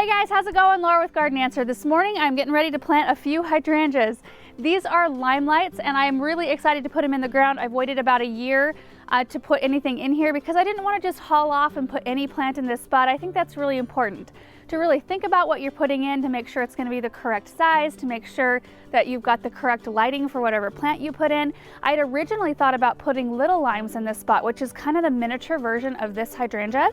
Hey guys, how's it going? Laura with Garden Answer. This morning I'm getting ready to plant a few hydrangeas. These are limelights and I'm really excited to put them in the ground. I've waited about a year to put anything in here because I didn't want to just haul off and put any plant in this spot. I think that's really important to really think about what you're putting in, to make sure it's going to be the correct size, to make sure that you've got the correct lighting for whatever plant you put in. I had originally thought about putting little limes in this spot, which is kind of the miniature version of this hydrangea.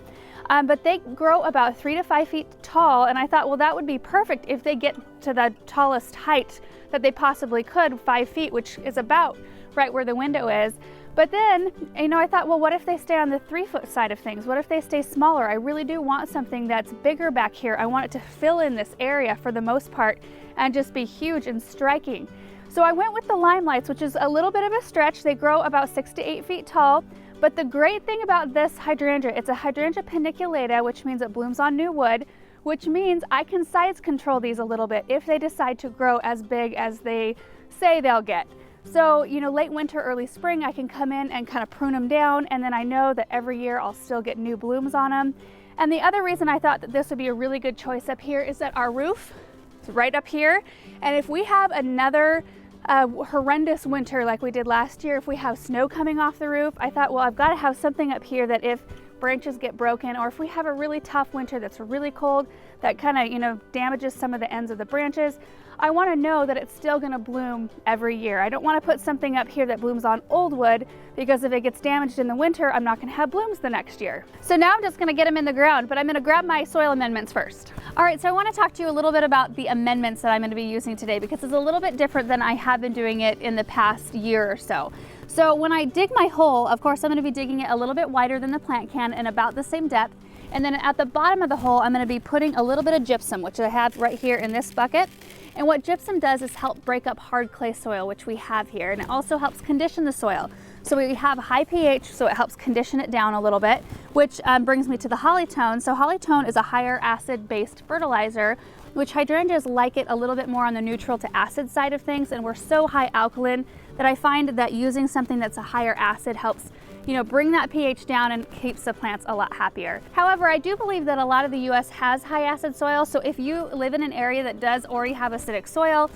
But they grow about 3 to 5 feet tall, and I thought, well, that would be perfect if they get to the tallest height that they possibly could, 5 feet, which is about right where the window is. But then, I thought, well, what if they stay on the 3-foot side of things? What if they stay smaller? I really do want something that's bigger back here. I want it to fill in this area for the most part and just be huge and striking. So I went with the limelights, which is a little bit of a stretch. They grow about 6 to 8 feet tall. But the great thing about this hydrangea, it's a hydrangea paniculata, which means it blooms on new wood, which means I can size control these a little bit if they decide to grow as big as they say they'll get. So, late winter, early spring, I can come in and kind of prune them down, and then I know that every year I'll still get new blooms on them. And the other reason I thought that this would be a really good choice up here is that our roof is right up here. And if we have another horrendous winter like we did last year, if we have snow coming off the roof, I thought, well, I've got to have something up here that if branches get broken, or if we have a really tough winter that's really cold that kind of damages some of the ends of the branches, I want to know that it's still going to bloom every year. I don't want to put something up here that blooms on old wood, because if it gets damaged in the winter, I'm not going to have blooms the next year. So now I'm just going to get them in the ground, but I'm going to grab my soil amendments first. All right, so I want to talk to you a little bit about the amendments that I'm going to be using today, because it's a little bit different than I have been doing it in the past year or so. So when I dig my hole, of course, I'm going to be digging it a little bit wider than the plant can and about the same depth. And then at the bottom of the hole, I'm going to be putting a little bit of gypsum, which I have right here in this bucket. And what gypsum does is help break up hard clay soil, which we have here. And it also helps condition the soil. So we have high pH, so it helps condition it down a little bit, which brings me to the Hollytone. So Hollytone is a higher acid-based fertilizer, which hydrangeas like it a little bit more on the neutral to acid side of things. And we're so high alkaline that I find that using something that's a higher acid helps bring that pH down and keeps the plants a lot happier. However, I do believe that a lot of the US has high acid soil, so if you live in an area that does already have acidic soil,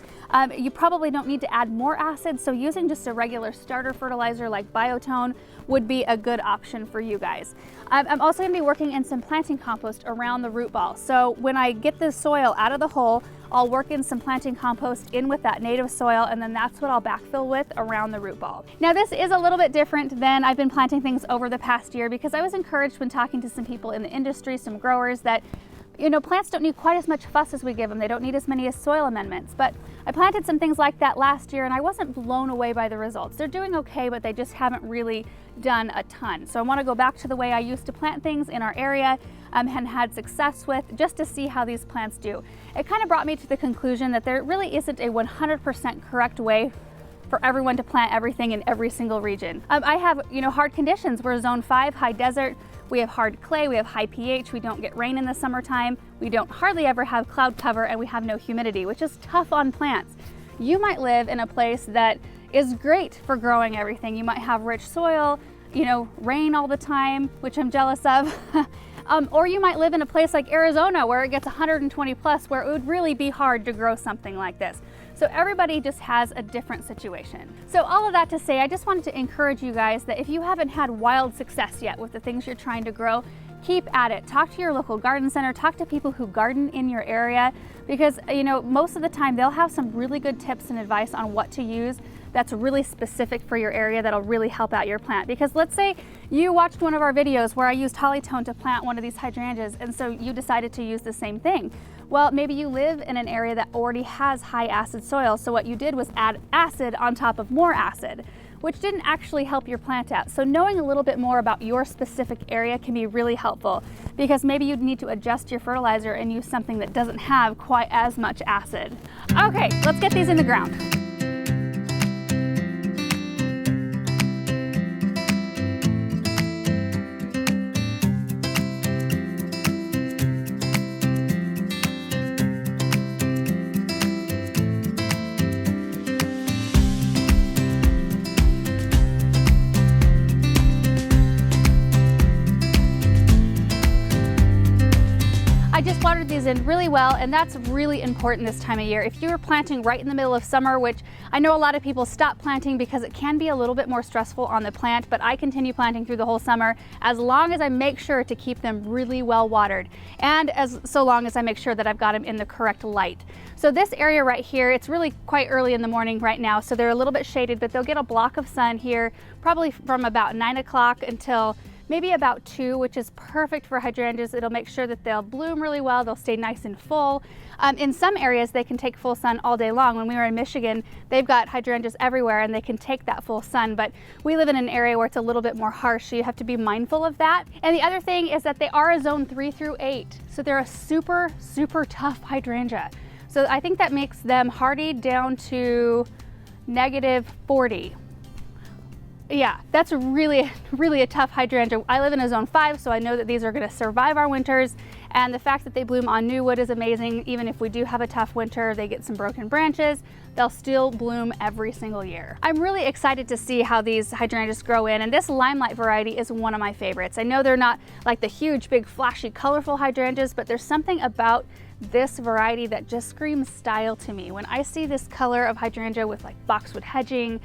you probably don't need to add more acid, so using just a regular starter fertilizer like Biotone would be a good option for you guys. I'm also going to be working in some planting compost around the root ball. So when I get the soil out of the hole, I'll work in some planting compost in with that native soil, and then that's what I'll backfill with around the root ball. Now this is a little bit different than I've been planting things over the past year, because I was encouraged when talking to some people in the industry, some growers, that plants don't need quite as much fuss as we give them. They don't need as many as soil amendments. But I planted some things like that last year and I wasn't blown away by the results. They're doing okay, but they just haven't really done a ton. So I want to go back to the way I used to plant things in our area and had success with, just to see how these plants do. It kind of brought me to the conclusion that there really isn't a 100% correct way for everyone to plant everything in every single region. I have, hard conditions. We're zone 5, high desert. We have hard clay, we have high pH, we don't get rain in the summertime, we don't hardly ever have cloud cover, and we have no humidity, which is tough on plants. You might live in a place that is great for growing everything. You might have rich soil, rain all the time, which I'm jealous of. Or you might live in a place like Arizona where it gets 120 plus, where it would really be hard to grow something like this. So everybody just has a different situation. So all of that to say, I just wanted to encourage you guys that if you haven't had wild success yet with the things you're trying to grow, keep at it. Talk to your local garden center, talk to people who garden in your area, because most of the time they'll have some really good tips and advice on what to use that's really specific for your area that'll really help out your plant. Because let's say you watched one of our videos where I used Hollytone to plant one of these hydrangeas, and so you decided to use the same thing. Well, maybe you live in an area that already has high acid soil, so what you did was add acid on top of more acid, which didn't actually help your plant out. So knowing a little bit more about your specific area can be really helpful, because maybe you'd need to adjust your fertilizer and use something that doesn't have quite as much acid. Okay, let's get these in the ground. season really well, and that's really important this time of year. If you're planting right in the middle of summer, which I know a lot of people stop planting because it can be a little bit more stressful on the plant, but I continue planting through the whole summer as long as I make sure to keep them really well watered, and so long as I make sure that I've got them in the correct light. So this area right here, it's really quite early in the morning right now, so they're a little bit shaded, but they'll get a block of sun here probably from about 9 o'clock until maybe about 2, which is perfect for hydrangeas. It'll make sure that they'll bloom really well, they'll stay nice and full. In some areas, they can take full sun all day long. When we were in Michigan, they've got hydrangeas everywhere and they can take that full sun, but we live in an area where it's a little bit more harsh, so you have to be mindful of that. And the other thing is that they are a zone 3 through 8, so they're a super, super tough hydrangea. So I think that makes them hardy down to -40. Yeah, that's really a tough hydrangea. I live in a zone 5, so I know that these are going to survive our winters, and the fact that they bloom on new wood is amazing. Even if we do have a tough winter, they get some broken branches, they'll still bloom every single year. I'm really excited to see how these hydrangeas grow in, and this Limelight variety is one of my favorites. I know they're not like the huge, big, flashy, colorful hydrangeas, but there's something about this variety that just screams style to me. When I see this color of hydrangea with like boxwood hedging,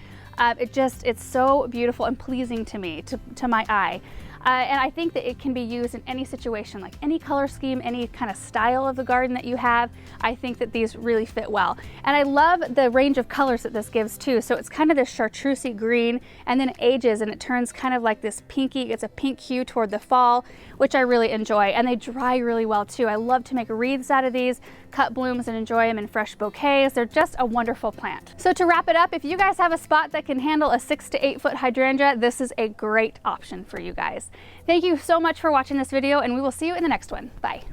it's so beautiful and pleasing to me, to my eye. And I think that it can be used in any situation, like any color scheme, any kind of style of the garden that you have. I think that these really fit well. And I love the range of colors that this gives too. So it's kind of this chartreusey green, and then it ages and it turns kind of like this pinky, it's a pink hue toward the fall, which I really enjoy. And they dry really well too. I love to make wreaths out of these, cut blooms and enjoy them in fresh bouquets. They're just a wonderful plant. So to wrap it up, if you guys have a spot that can handle a 6 to 8 foot hydrangea, this is a great option for you guys. Thank you so much for watching this video, and we will see you in the next one. Bye.